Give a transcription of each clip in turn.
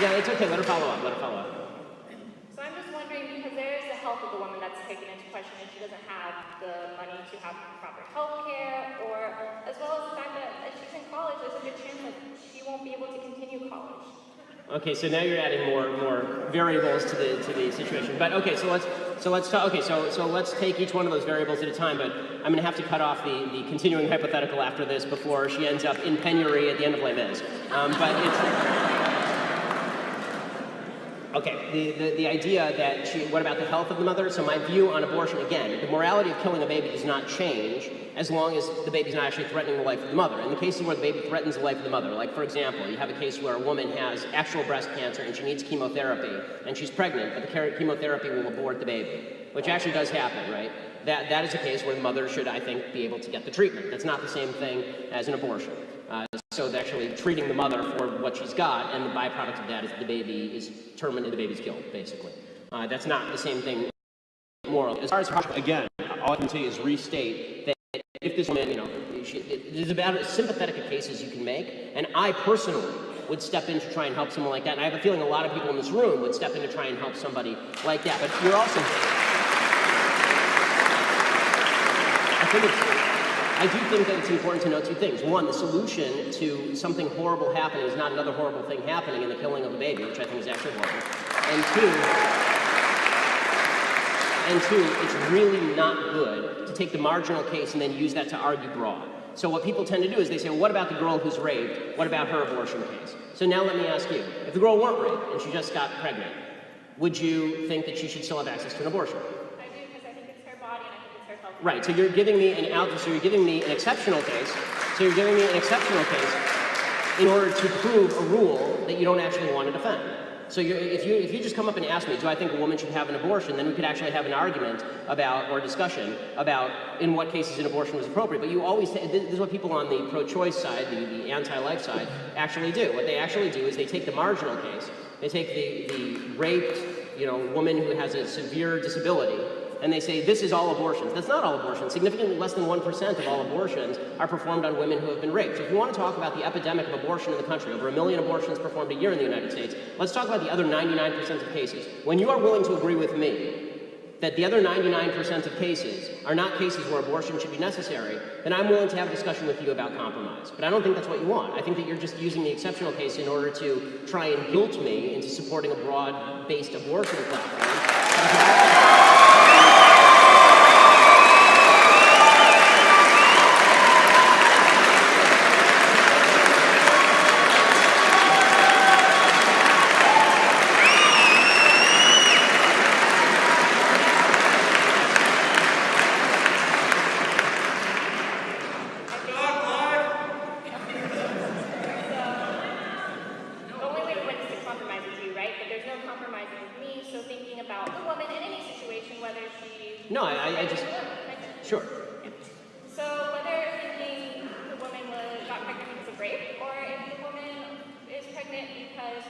Yeah, it's okay. Let her follow up. Let her follow up. So I'm just wondering, because there is the health of the woman that's taken into question if she doesn't have the money to have proper health care, or as well as the fact that if she's in college, there's a good chance that she won't be able to continue college. Okay, so now you're adding more variables to the situation. But okay, so let's talk. Okay, so let's take each one of those variables at a time. But I'm going to have to cut off the continuing hypothetical after this before she ends up in penury at the end of Les Mis. But it's. Okay, the idea that what about the health of the mother? So my view on abortion, again, the morality of killing a baby does not change as long as the baby's not actually threatening the life of the mother. In the cases where the baby threatens the life of the mother, like for example, you have a case where a woman has actual breast cancer and she needs chemotherapy and she's pregnant, but the chemotherapy will abort the baby, which actually does happen, right? That is a case where the mother should, I think, be able to get the treatment. That's not the same thing as an abortion. So they're actually treating the mother for what she's got, and the byproduct of that is the baby is terminated, the baby's killed, basically. That's not the same thing morally. As far as again, all I can say is restate that if this woman, there's about as sympathetic a case as you can make, and I personally would step in to try and help someone like that, and I have a feeling a lot of people in this room would step in to try and help somebody like that. But you're also, I do think that it's important to note two things. One, the solution to something horrible happening is not another horrible thing happening in the killing of a baby, which I think is actually horrible. And two, it's really not good to take the marginal case and then use that to argue broad. So what people tend to do is they say, well, what about the girl who's raped? What about her abortion case? So now let me ask you, if the girl weren't raped and she just got pregnant, would you think that she should still have access to an abortion? Right, so you're giving me you're giving me an exceptional case. So you're giving me an exceptional case in order to prove a rule that you don't actually want to defend. So if you just come up and ask me, do I think a woman should have an abortion, then we could actually have an argument about, or a discussion about in what cases an abortion was appropriate. But you always, this is what people on the pro-choice side, the anti-life side, actually do. What they actually do is they take the marginal case, they take the raped, woman who has a severe disability, and they say, this is all abortions. That's not all abortions. Significantly less than 1% of all abortions are performed on women who have been raped. So if you want to talk about the epidemic of abortion in the country, over 1 million abortions performed a year in the United States, let's talk about the other 99% of cases. When you are willing to agree with me that the other 99% of cases are not cases where abortion should be necessary, then I'm willing to have a discussion with you about compromise. But I don't think that's what you want. I think that you're just using the exceptional case in order to try and guilt me into supporting a broad-based abortion platform. No, I just, sure. So whether thinking the woman got pregnant because of rape, or if the woman is pregnant because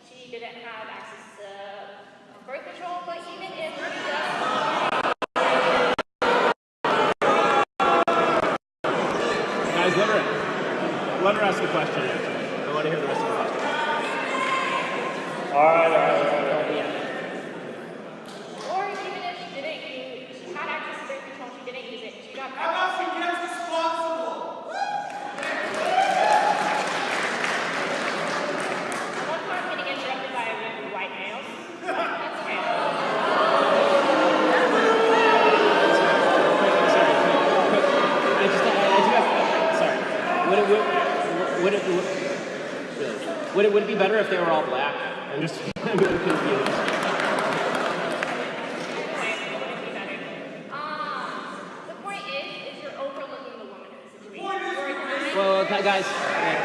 she didn't have access to birth control, but even if she does... Guys, let her ask the question. I want to hear the rest of the question. All right. Would it be better if they were all black? I'm really confused. The point is you're overlooking the woman in the situation. Well, guys, okay.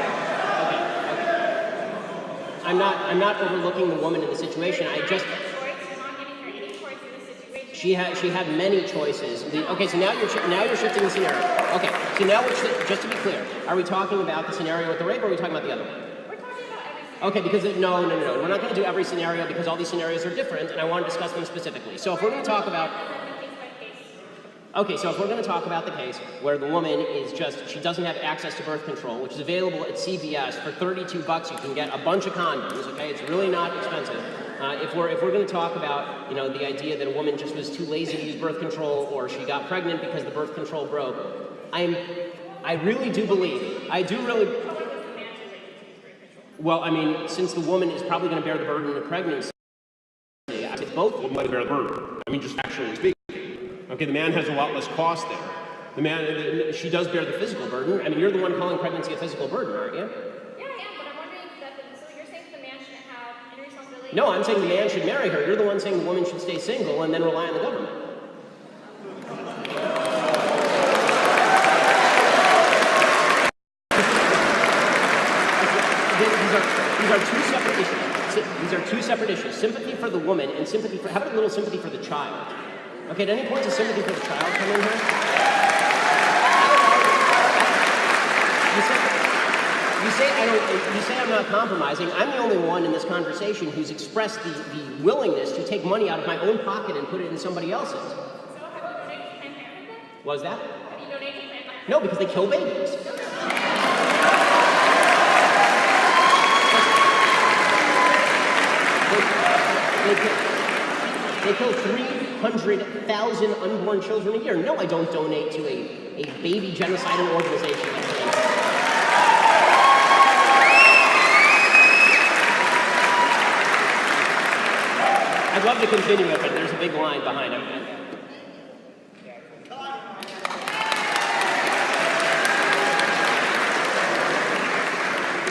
I'm not overlooking the woman in the situation. She had many choices. Okay, so now you're shifting the scenario. Okay, so now just to be clear, are we talking about the scenario with the rape, or are we talking about the other one? Okay, because no, we're not going to do every scenario because all these scenarios are different, and I want to discuss them specifically. So if we're going to talk about, Okay, so if we're going to talk about the case where the woman is just, she doesn't have access to birth control, which is available at CVS for $32, you can get a bunch of condoms, okay? It's really not expensive. If we're going to talk about, you know, the idea that a woman just was too lazy to use birth control or she got pregnant because the birth control broke, I really do believe, well, I mean, since the woman is probably going to bear the burden of pregnancy, I think both Might bear the burden. I mean, just factually speaking. Okay, the man has a lot less cost there. The man, she does bear the physical burden. I mean, you're the one calling pregnancy a physical burden, aren't you? Yeah, I am, but I'm wondering so you're saying the man shouldn't have any responsibility? No, I'm saying the man should marry her. You're the one saying the woman should stay single and then rely on the government. These are two separate issues. Sympathy for the woman and sympathy for, how about a little sympathy for the child? Okay, at any point does sympathy for the child come in here? You say I'm not compromising. I'm the only one in this conversation who's expressed the willingness to take money out of my own pocket and put it in somebody else's. So have you donated to Planned Parenthood then? What was that? Have you donated to Planned Parenthood? No, because they kill babies. They kill 300,000 unborn children a year. No, I don't donate to a baby genocidal organization. I'd love to continue it, but there's a big line behind it.